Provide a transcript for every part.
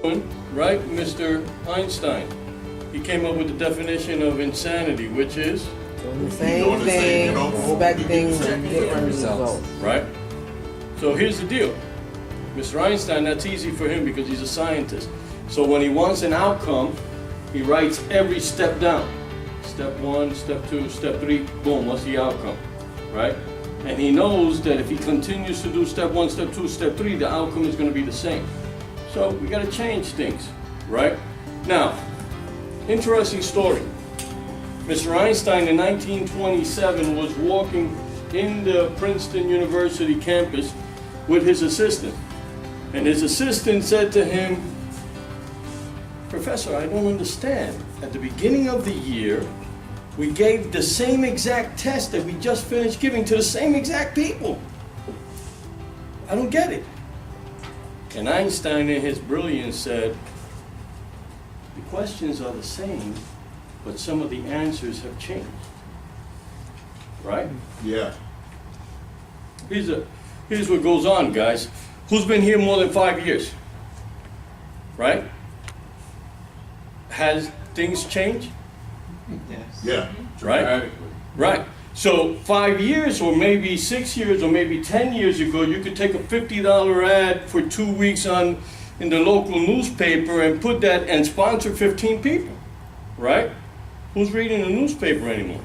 Right, Mr. Einstein. He came up with the definition of insanity, which is Doing the same thing, expecting different results. right. So here's the deal. Mr. Einstein, that's easy for him because he's a scientist. So when he wants an outcome, he writes every step down. Step 1, step 2, step 3, boom, what's the outcome, right? And he knows that if he continues to do step 1, step 2, step 3, the outcome is going to be the same. So we got to change things, right? Now, interesting story. Mr. Einstein in 1927 was walking in the Princeton University campus with his assistant. And his assistant said to him, "Professor, I don't understand. At the beginning of the year, we gave the same exact test that we just finished giving to the same exact people. I don't get it." And Einstein, in his brilliance, said, "The questions are the same, but some of the answers have changed." Right? Yeah. Here's what goes on, guys. Who's been here more than 5 years? Right? Has things changed? Yeah. Right? Right. So 5 years or maybe 6 years or maybe 10 years ago, you could take a $50 ad for 2 weeks in the local newspaper and put that and sponsor 15 people. Right? Who's reading the newspaper anymore?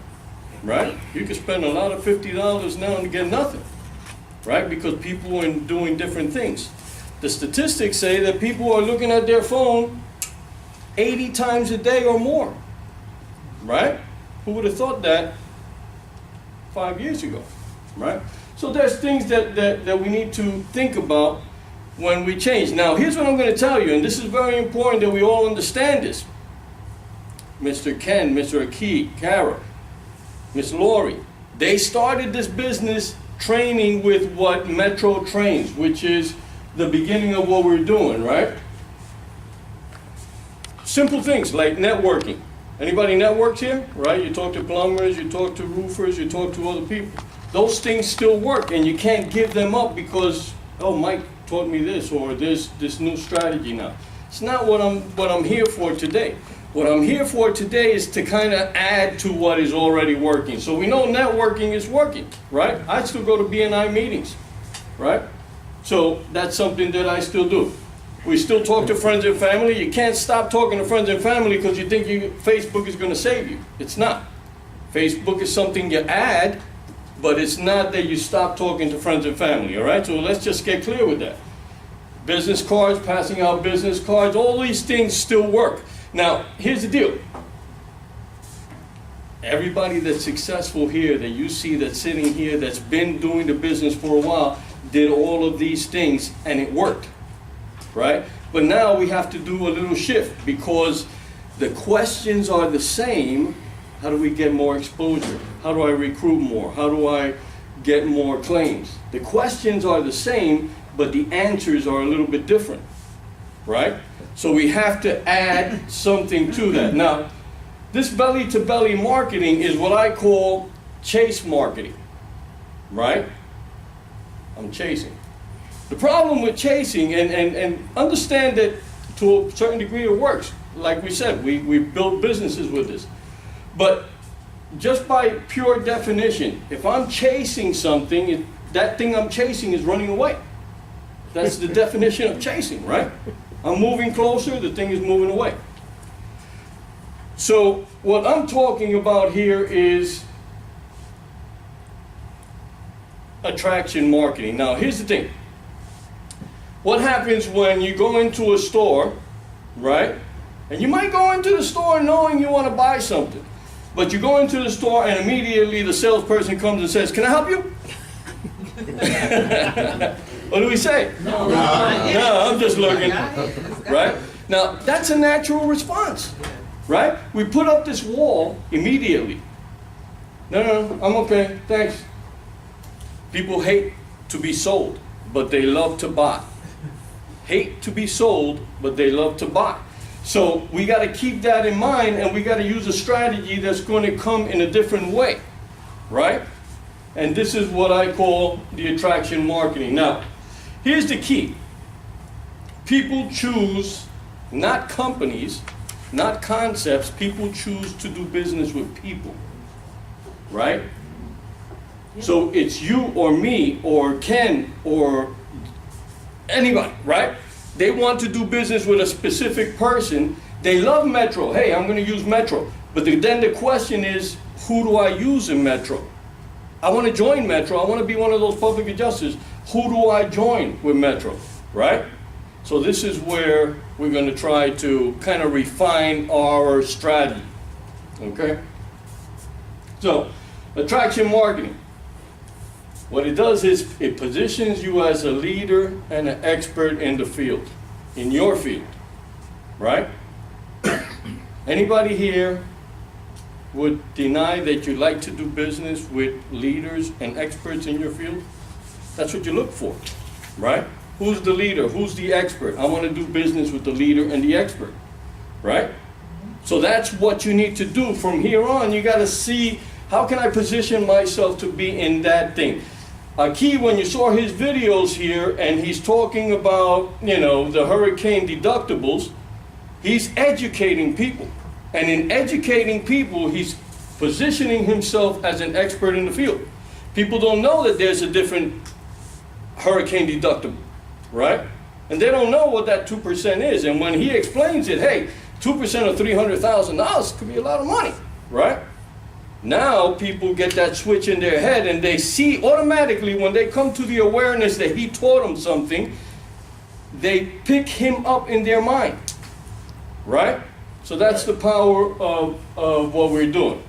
Right? You could spend a lot of $50 now and get nothing. Right? Because people are doing different things. The statistics say that people are looking at their phone 80 times a day or more. Right? Who would have thought that 5 years ago? Right? So there's things that we need to think about when we change. Now, here's what I'm going to tell you, and this is very important that we all understand this. Mr. Ken, Mr. Aki, Kara, Miss Lori, they started this business training with what? Metro Trains, which is the beginning of what we're doing, right? Simple things like networking. Anybody networks here, right? You talk to plumbers, you talk to roofers, you talk to other people. Those things still work, and you can't give them up because, oh, Mike taught me this, or this new strategy now. It's not what I'm here for today. What I'm here for today is to kind of add to what is already working. So we know networking is working, right? I still go to BNI meetings, right? So that's something that I still do. We still talk to friends and family. You can't stop talking to friends and family because you think Facebook is going to save you. It's not. Facebook is something you add, but it's not that you stop talking to friends and family, all right? So let's just get clear with that. Business cards, passing out business cards, all these things still work. Now, here's the deal. Everybody that's successful here that you see that's sitting here that's been doing the business for a while did all of these things and it worked, right? But now we have to do a little shift because the questions are the same. How do we get more exposure? How do I recruit more? How do I get more claims? The questions are the same, but the answers are a little bit different, right? So we have to add something to that. Now, this belly-to-belly marketing is what I call chase marketing, right? I'm chasing. The problem with chasing, and understand that to a certain degree it works. Like we said, we built businesses with this. But just by pure definition, if I'm chasing something, that thing I'm chasing is running away. That's the definition of chasing, right? I'm moving closer, the thing is moving away. So what I'm talking about here is attraction marketing. Now here's the thing. What happens when you go into a store, right? And you might go into the store knowing you want to buy something. But you go into the store and immediately the salesperson comes and says, "Can I help you?" What do we say? No, I'm just looking, right? Now, that's a natural response, right? We put up this wall immediately. No, I'm okay, thanks. People hate to be sold, but they love to buy. Hate to be sold, but they love to buy. So we got to keep that in mind, and we got to use a strategy that's going to come in a different way, right? And this is what I call the attraction marketing. Now, here's the key. People choose not companies, not concepts. People choose to do business with people, right? So it's you or me or Ken or anybody, right? They want to do business with a specific person. They love Metro. Hey, I'm going to use Metro. But then the question is, who do I use in Metro? I want to join Metro. I want to be one of those public adjusters. Who do I join with Metro, right? So this is where we're going to try to kind of refine our strategy, okay? So, attraction marketing. What it does is it positions you as a leader and an expert in the field, in your field, right? Anybody here would deny that you like to do business with leaders and experts in your field? That's what you look for, right? Who's the leader? Who's the expert? I want to do business with the leader and the expert, right? So that's what you need to do. From here on, you got to see, how can I position myself to be in that thing? Key, when you saw his videos here, and he's talking about, you know, the hurricane deductibles, he's educating people. And in educating people, he's positioning himself as an expert in the field. People don't know that there's a different hurricane deductible, right? And they don't know what that 2% is. And when he explains it, hey, 2% of $300,000 could be a lot of money, right? Now people get that switch in their head, and they see automatically, when they come to the awareness that he taught them something, they pick him up in their mind, right? So that's the power of what we're doing.